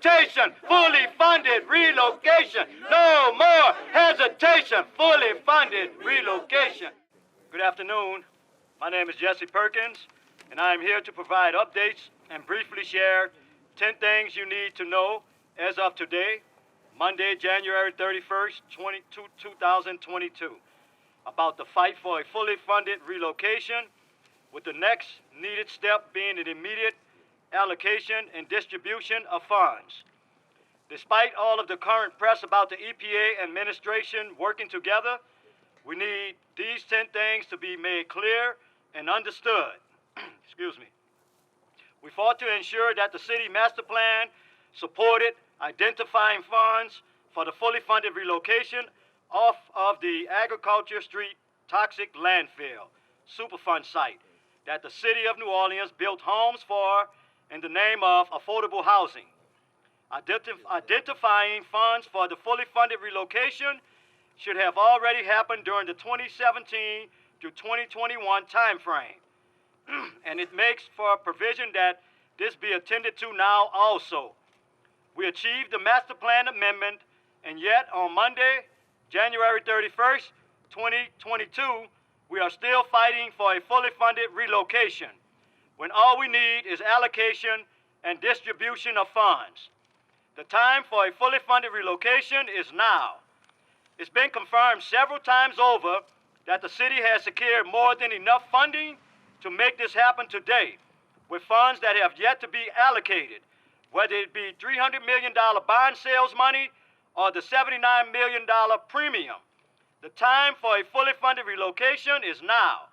hesitation, fully funded relocation. No more hesitation, fully funded relocation. Good afternoon. My name is Jesse Perkins, and I am here to provide updates and briefly share 10 things you need to know as of today, Monday, January 31st, 2022, about the fight for a fully funded relocation, with the next needed step being an immediate allocation and distribution of funds. Despite all of the current press about the EPA administration working together, we need these 10 things to be made clear and understood. Excuse me. We fought to ensure that the city master plan supported identifying funds for the fully funded relocation off of the Agriculture Street toxic landfill Superfund site that the city of New Orleans built homes for in the name of affordable housing. Identifying funds for the fully funded relocation should have already happened during the 2017 to 2021 timeframe. And it makes for a provision that this be attended to now also. We achieved the master plan amendment, and yet on Monday, January 31st, 2022, we are still fighting for a fully funded relocation, when all we need is allocation and distribution of funds. The time for a fully funded relocation is now. It's been confirmed several times over that the city has secured more than enough funding to make this happen today, with funds that have yet to be allocated, whether it be $300 million bond sales money or the $79 million premium. The time for a fully funded relocation is now.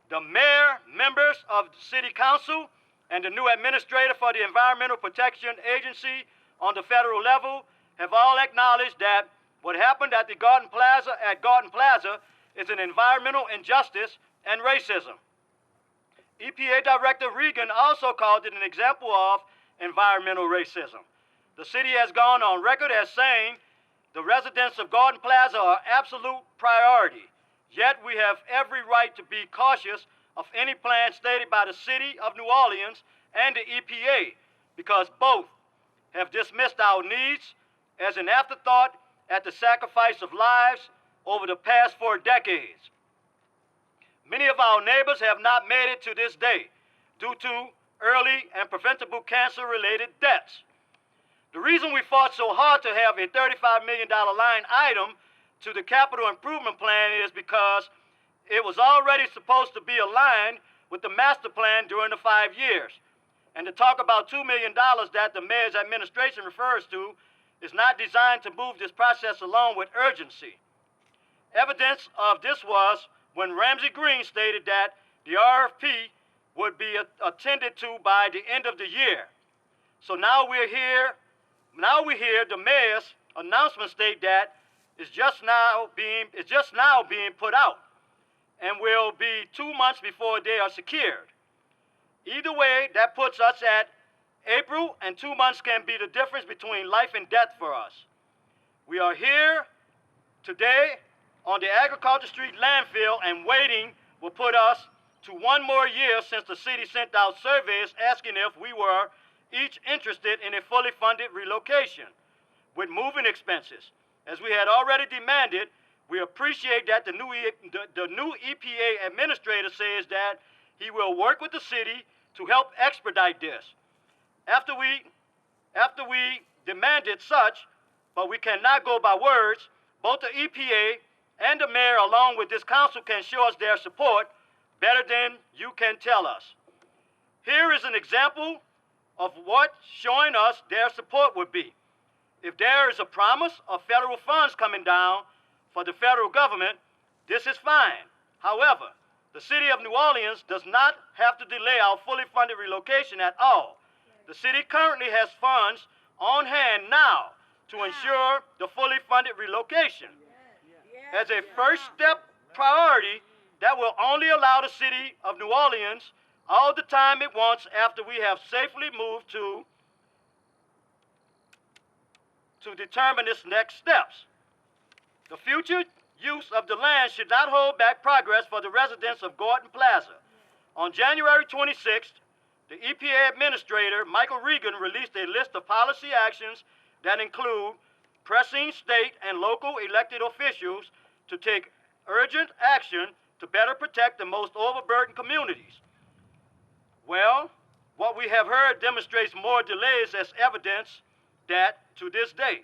The mayor, members of the city council, and the new administrator for the Environmental Protection Agency on the federal level have all acknowledged that what happened at Gordon Plaza is an environmental injustice and racism. EPA Director Regan also called it an example of environmental racism. The city has gone on record as saying the residents of Gordon Plaza are absolute priority, yet we have every right to be cautious of any plan stated by the city of New Orleans and the EPA, because both have dismissed our needs as an afterthought at the sacrifice of lives over the past 4 decades. Many of our neighbors have not made it to this day due to early and preventable cancer-related deaths. The reason we fought so hard to have a $35 million line item to the capital improvement plan is because it was already supposed to be aligned with the master plan during the 5 years. And to talk about $2 million that the mayor's administration refers to is not designed to move this process along with urgency. Evidence of this was when Ramsey Green stated that the RFP would be attended to by the end of the year. So now we hear the mayor's announcement state that it's just now being put out and will be 2 months before they are secured. Either way, that puts us at April, and 2 months can be the difference between life and death for us. We are here today on the Agriculture Street landfill, and waiting will put us to 1 more year since the city sent out surveys asking if we were each interested in a fully funded relocation with moving expenses. As we had already demanded, we appreciate that the new EPA administrator says that he will work with the city to help expedite this. After we demanded such, but we cannot go by words, both the EPA and the mayor, along with this council, can show us their support better than you can tell us. Here is an example of what showing us their support would be. If there is a promise of federal funds coming down for the federal government, this is fine. However, the city of New Orleans does not have to delay our fully funded relocation at all. The city currently has funds on hand now to ensure the fully funded relocation. As a first step priority, that will only allow the city of New Orleans all the time it wants after we have safely moved to determine its next steps. The future use of the land should not hold back progress for the residents of Gordon Plaza. On January 26th, the EPA Administrator, Michael Regan, released a list of policy actions that include pressing state and local elected officials to take urgent action to better protect the most overburdened communities. Well, what we have heard demonstrates more delays as evidence that, to this day,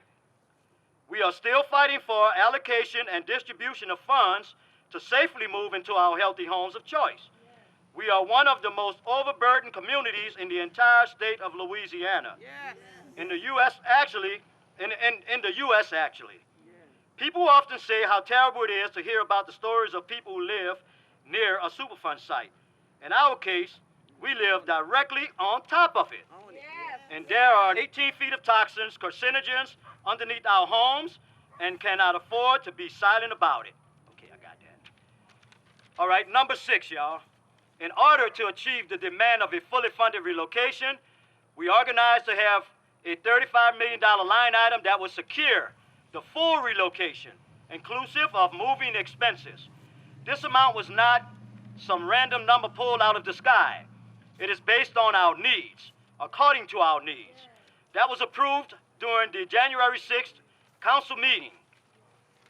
we are still fighting for allocation and distribution of funds to safely move into our healthy homes of choice. We are one of the most overburdened communities in the entire state of Louisiana. In the U.S. actually, in the U.S. actually. People often say how terrible it is to hear about the stories of people who live near a Superfund site. In our case, we live directly on top of it. And there are 18 feet of toxins, carcinogens underneath our homes and cannot afford to be silent about it. Okay, I got that. All right, number 6, y'all. In order to achieve the demand of a fully funded relocation, we organized to have a $35 million line item that would secure the full relocation, inclusive of moving expenses. This amount was not some random number pulled out of the sky. It is based on our needs, according to our needs. That was approved during the January 6th council meeting.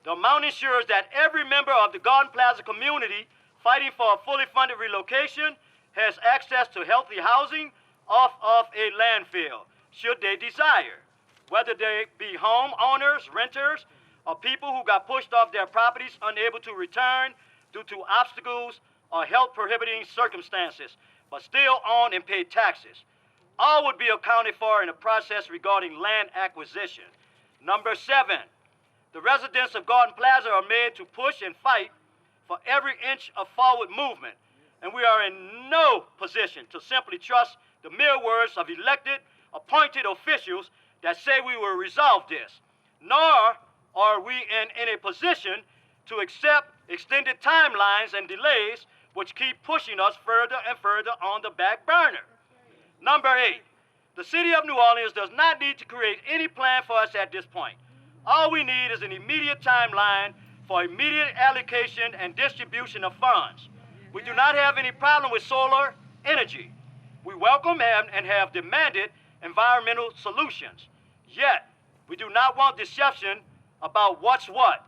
The amount ensures that every member of the Gordon Plaza community fighting for a fully funded relocation has access to healthy housing off of a landfill, should they desire, whether they be homeowners, renters, or people who got pushed off their properties unable to return due to obstacles or health prohibiting circumstances, but still own and pay taxes. All would be accounted for in the process regarding land acquisition. Number 7, the residents of Gordon Plaza are made to push and fight for every inch of forward movement, and we are in no position to simply trust the mere words of elected, appointed officials that say we will resolve this, nor are we in a position to accept extended timelines and delays which keep pushing us further and further on the back burner. Number 8, the city of New Orleans does not need to create any plan for us at this point. All we need is an immediate timeline for immediate allocation and distribution of funds. We do not have any problem with solar energy. We welcome and have demanded environmental solutions. Yet, we do not want deception about what's what.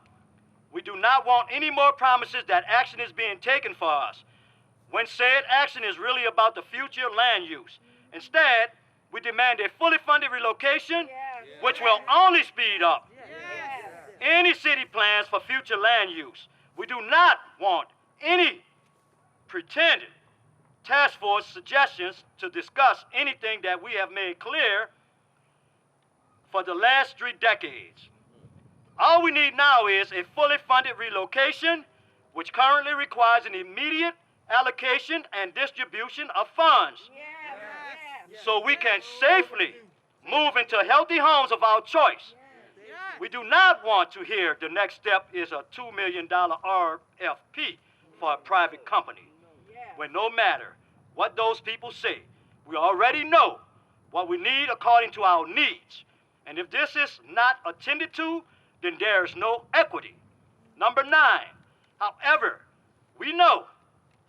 We do not want any more promises that action is being taken for us, when said action is really about the future land use. Instead, we demand a fully funded relocation, which will only speed up any city plans for future land use. We do not want any pretended task force suggestions to discuss anything that we have made clear for the last 3 decades. All we need now is a fully funded relocation, which currently requires an immediate allocation and distribution of funds, so we can safely move into healthy homes of our choice. We do not want to hear the next step is a $2 million RFP for a private company, when no matter what those people say, we already know what we need according to our needs. And if this is not attended to, then there is no equity. Number 9, however, we know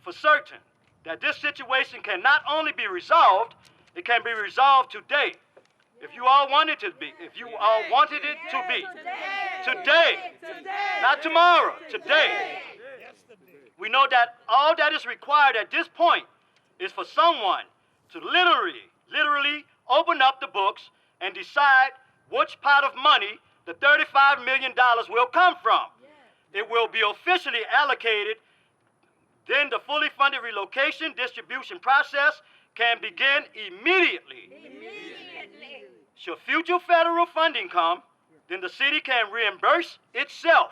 for certain that this situation can not only be resolved, it can be resolved today. If you all wanted it to be, today, not tomorrow, today. We know that all that is required at this point is for someone to literally open up the books and decide which pot of money the $35 million will come from. It will be officially allocated. Then the fully funded relocation distribution process can begin immediately. Should future federal funding come, then the city can reimburse itself.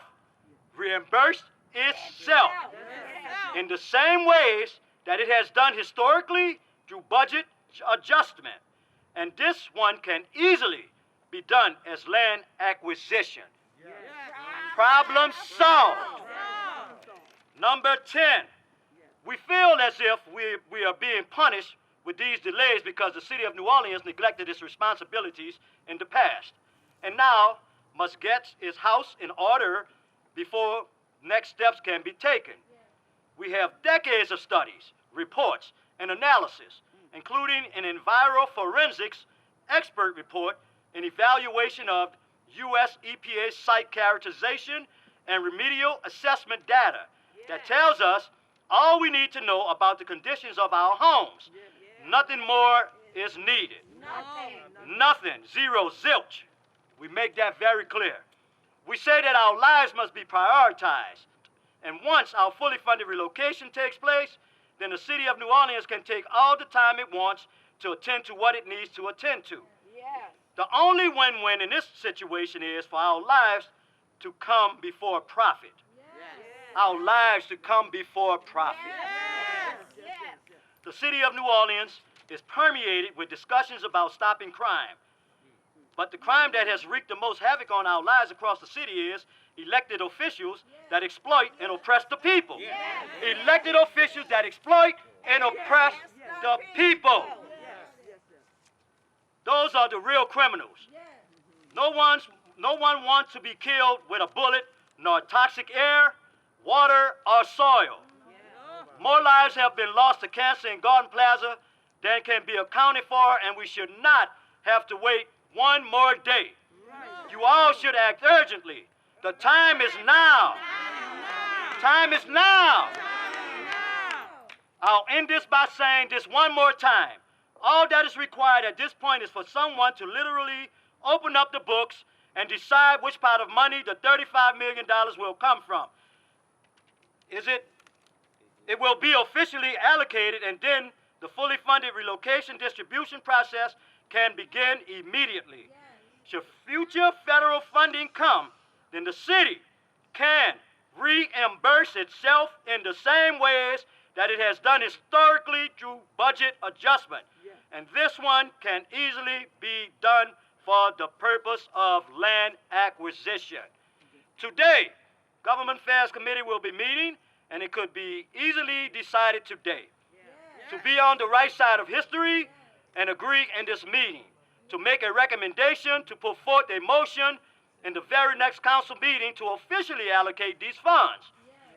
In the same ways that it has done historically through budget adjustment. And this one can easily be done as land acquisition. Problem solved. Number 10, we feel as if we are being punished with these delays because the city of New Orleans neglected its responsibilities in the past, and now must get its house in order before next steps can be taken. We have decades of studies, reports, and analysis, including an enviroforensics expert report, an evaluation of U.S. EPA site characterization and remedial assessment data that tells us all we need to know about the conditions of our homes. Nothing more is needed. Nothing. Zero. Zilch. We make that very clear. We say that our lives must be prioritized. And once our fully funded relocation takes place, then the city of New Orleans can take all the time it wants to attend to what it needs to attend to. The only win-win in this situation is for our lives to come before profit. Our lives to come before profit. The city of New Orleans is permeated with discussions about stopping crime. But the crime that has wreaked the most havoc on our lives across the city is elected officials that exploit and oppress the people. Elected officials that exploit and oppress the people. Those are the real criminals. No one wants to be killed with a bullet, nor toxic air, water, or soil. More lives have been lost to cancer in Gordon Plaza than can be accounted for, and we should not have to wait one more day. You all should act urgently. The time is now. Time is now. I'll end this by saying this one more time. All that is required at this point is for someone to literally open up the books and decide which pot of money the $35 million will come from. It will be officially allocated, and then the fully funded relocation distribution process can begin immediately. Should future federal funding come, then the city can reimburse itself in the same ways that it has done historically through budget adjustment. And this one can easily be done for the purpose of land acquisition. Today, Government Affairs Committee will be meeting, and it could be easily decided today to be on the right side of history and agree in this meeting to make a recommendation to put forth a motion in the very next council meeting to officially allocate these funds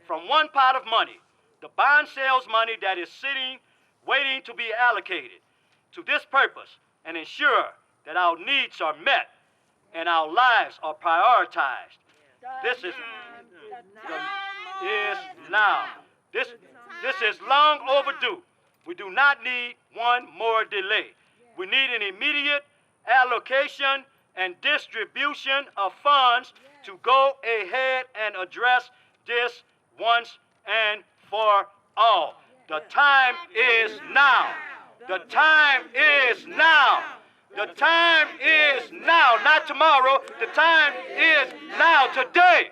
from one pot of money, the bond sales money that is sitting, waiting to be allocated to this purpose, and ensure that our needs are met and our lives are prioritized. This is now. This is long overdue. We do not need one more delay. We need an immediate allocation and distribution of funds to go ahead and address this once and for all. The time is now. The time is now. The time is now, not tomorrow. The time is now, today.